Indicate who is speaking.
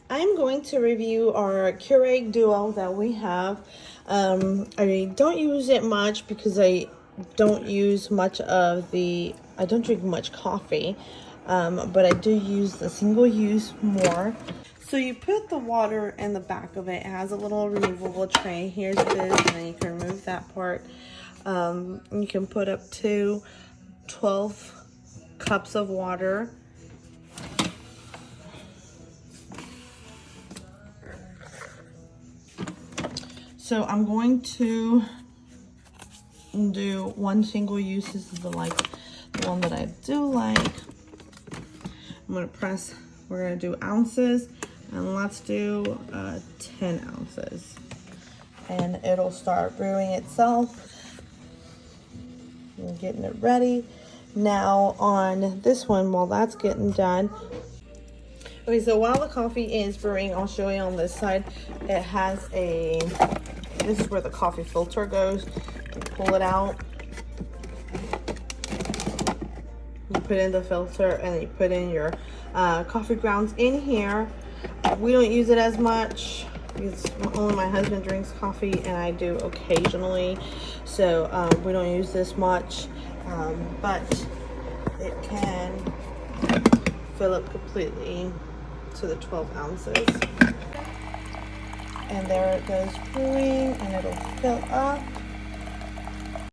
Speaker 1: I'm going to review our Keurig Duo that we have. I don't use it much because I don't use much of I don't drink much coffee, but I do use the single use more. So you put the water in the back of it. It has a little removable tray. Here's this, and then you can remove that part. You can put up to 12 cups of water. So I'm going to do one single use. This is the one that I do like. I'm gonna press, we're gonna do ounces, and let's do 10 ounces. And it'll start brewing itself. I'm getting it ready. Now on this one, while that's getting done, okay, so while the coffee is brewing, I'll show you on this side, it has this is where the coffee filter goes. You pull it out, you put in the filter, and you put in your coffee grounds in here. We don't use it as much because only my husband drinks coffee and I do occasionally, so we don't use this much, but it can fill up completely to the 12 ounces. And there it goes brewing, and it'll fill up.